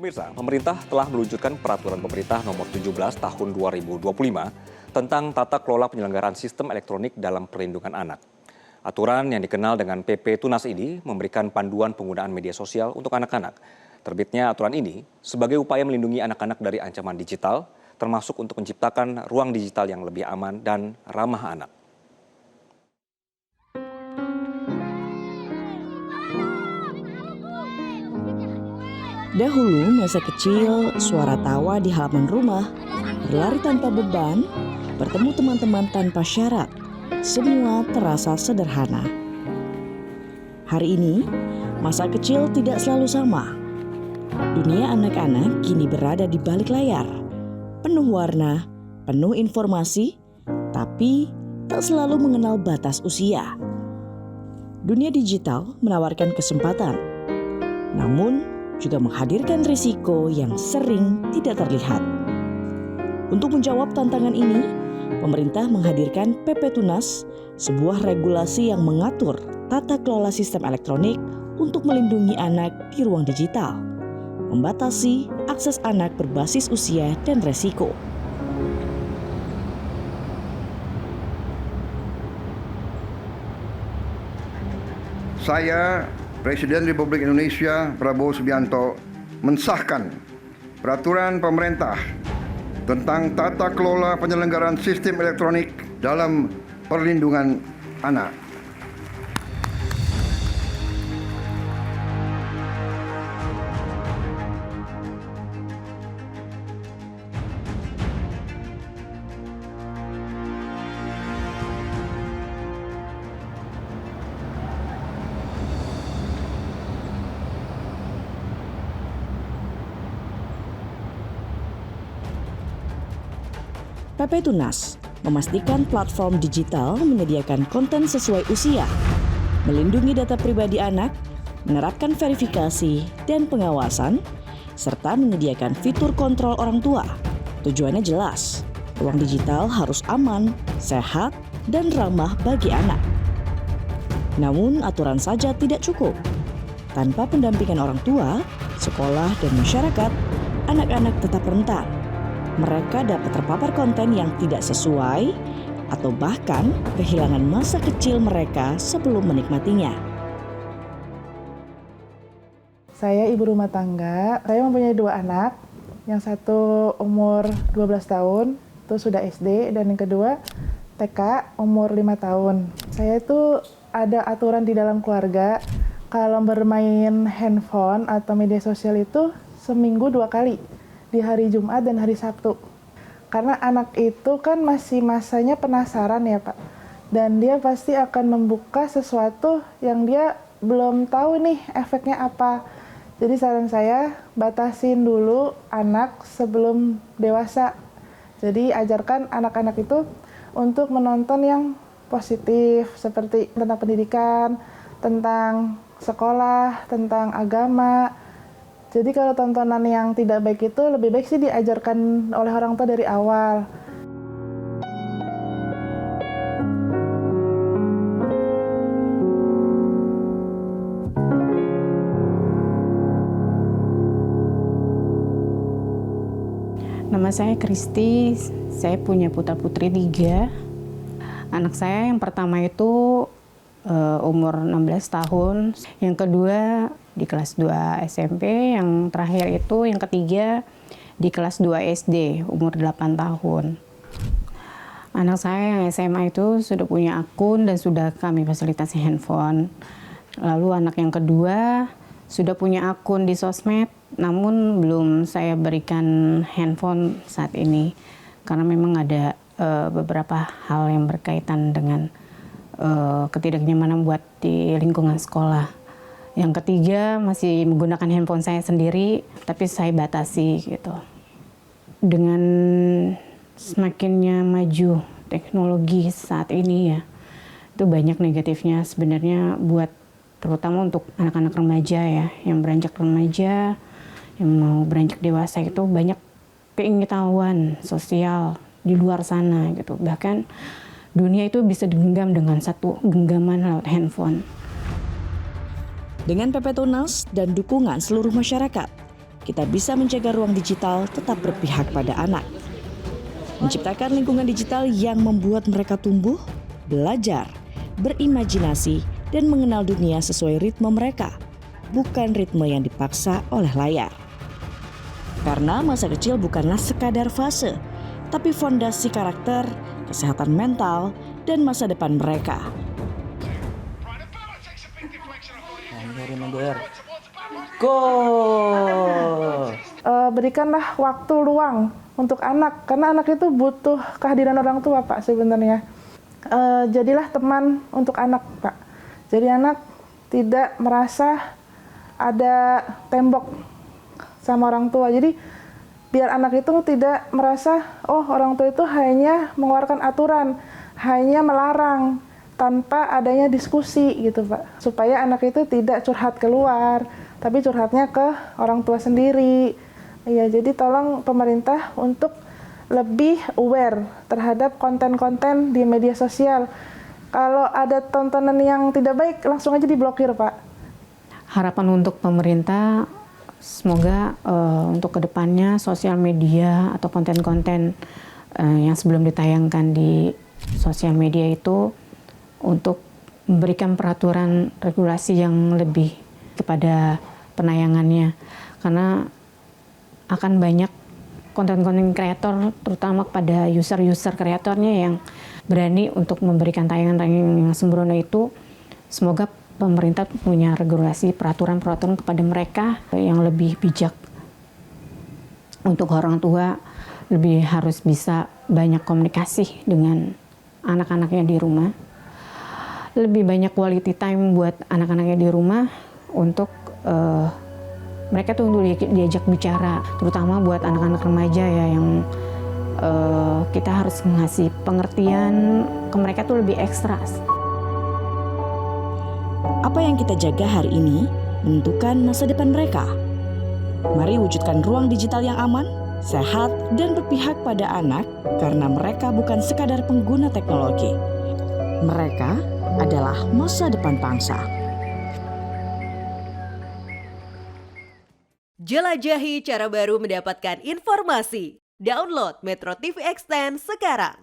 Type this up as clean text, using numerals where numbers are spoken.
Pemirsa, pemerintah telah meluncurkan peraturan pemerintah nomor 17 tahun 2025 tentang tata kelola penyelenggaraan sistem elektronik dalam perlindungan anak. Aturan yang dikenal dengan PP Tunas ini memberikan panduan penggunaan media sosial untuk anak-anak. Terbitnya aturan ini sebagai upaya melindungi anak-anak dari ancaman digital, termasuk untuk menciptakan ruang digital yang lebih aman dan ramah anak. Dahulu masa kecil, suara tawa di halaman rumah, berlari tanpa beban, bertemu teman-teman tanpa syarat, semua terasa sederhana. Hari ini, masa kecil tidak selalu sama. Dunia anak-anak kini berada di balik layar, penuh warna, penuh informasi, tapi tak selalu mengenal batas usia. Dunia digital menawarkan kesempatan, namun juga menghadirkan risiko yang sering tidak terlihat. Untuk menjawab tantangan ini, pemerintah menghadirkan PP Tunas, sebuah regulasi yang mengatur tata kelola sistem elektronik untuk melindungi anak di ruang digital, membatasi akses anak berbasis usia dan resiko. Saya, Presiden Republik Indonesia Prabowo Subianto, mensahkan peraturan pemerintah tentang tata kelola penyelenggaraan sistem elektronik dalam perlindungan anak. PP Tunas memastikan platform digital menyediakan konten sesuai usia, melindungi data pribadi anak, menerapkan verifikasi dan pengawasan, serta menyediakan fitur kontrol orang tua. Tujuannya jelas, ruang digital harus aman, sehat, dan ramah bagi anak. Namun aturan saja tidak cukup. Tanpa pendampingan orang tua, sekolah, dan masyarakat, anak-anak tetap rentan. Mereka dapat terpapar konten yang tidak sesuai atau bahkan kehilangan masa kecil mereka sebelum menikmatinya. Saya ibu rumah tangga, saya mempunyai 2 anak. Yang satu umur 12 tahun, itu sudah SD, dan yang kedua TK umur 5 tahun. Saya itu ada aturan di dalam keluarga, kalau bermain handphone atau media sosial itu seminggu 2 kali. Di hari Jumat dan hari Sabtu. Karena anak itu kan masih masanya penasaran ya Pak. Dan dia pasti akan membuka sesuatu yang dia belum tahu nih efeknya apa. Jadi saran saya batasin dulu anak sebelum dewasa. Jadi ajarkan anak-anak itu untuk menonton yang positif seperti tentang pendidikan, tentang sekolah, tentang agama. Jadi kalau tontonan yang tidak baik itu lebih baik sih diajarkan oleh orang tua dari awal. Nama saya Kristi, saya punya putra-putri 3. Anak saya yang pertama itu umur 16 tahun, yang kedua di kelas 2 SMP, yang terakhir itu yang ketiga di kelas 2 SD, umur 8 tahun. Anak saya yang SMA itu sudah punya akun dan sudah kami fasilitasi handphone. Lalu anak yang kedua sudah punya akun di sosmed, namun belum saya berikan handphone saat ini, karena memang ada beberapa hal yang berkaitan dengan ketidaknyamanan buat di lingkungan sekolah. Yang ketiga masih menggunakan handphone saya sendiri, tapi saya batasi gitu. Dengan semakinnya maju teknologi saat ini ya, itu banyak negatifnya sebenarnya buat terutama untuk anak-anak remaja ya, yang beranjak remaja, yang mau beranjak dewasa itu banyak keingetahuan sosial di luar sana gitu. Bahkan dunia itu bisa digenggam dengan satu genggaman lewat handphone. Dengan PP Tunas dan dukungan seluruh masyarakat, kita bisa menjaga ruang digital tetap berpihak pada anak. Menciptakan lingkungan digital yang membuat mereka tumbuh, belajar, berimajinasi, dan mengenal dunia sesuai ritme mereka, bukan ritme yang dipaksa oleh layar. Karena masa kecil bukanlah sekadar fase, tapi fondasi karakter, kesehatan mental, dan masa depan mereka. Berikanlah waktu luang untuk anak, karena anak itu butuh kehadiran orang tua, Pak, sebenarnya. Jadilah teman untuk anak, Pak. Jadi anak tidak merasa ada tembok sama orang tua. Jadi biar anak itu tidak merasa, oh orang tua itu hanya mengeluarkan aturan, hanya melarang, tanpa adanya diskusi gitu, Pak. Supaya anak itu tidak curhat keluar, tapi curhatnya ke orang tua sendiri. Ya, jadi tolong pemerintah untuk lebih aware terhadap konten-konten di media sosial. Kalau ada tontonan yang tidak baik, langsung aja diblokir, Pak. Harapan untuk pemerintah, semoga untuk kedepannya sosial media atau konten-konten yang sebelum ditayangkan di sosial media itu untuk memberikan peraturan regulasi yang lebih kepada penayangannya, karena akan banyak konten-konten kreator, terutama kepada user-user kreatornya yang berani untuk memberikan tayangan-tayangan yang sembrono itu. Semoga pemerintah punya regulasi peraturan-peraturan kepada mereka yang lebih bijak. Untuk orang tua lebih harus bisa banyak komunikasi dengan anak-anaknya di rumah. Lebih banyak quality time buat anak-anaknya di rumah untuk mereka tuh diajak bicara, terutama buat anak-anak remaja ya, yang kita harus ngasih pengertian ke mereka tuh lebih ekstra. Apa yang kita jaga hari ini menentukan masa depan mereka. Mari wujudkan ruang digital yang aman, sehat, dan berpihak pada anak, karena mereka bukan sekadar pengguna teknologi. Mereka adalah masa depan bangsa. Jelajahi cara baru mendapatkan informasi. Download Metro TV Extend sekarang.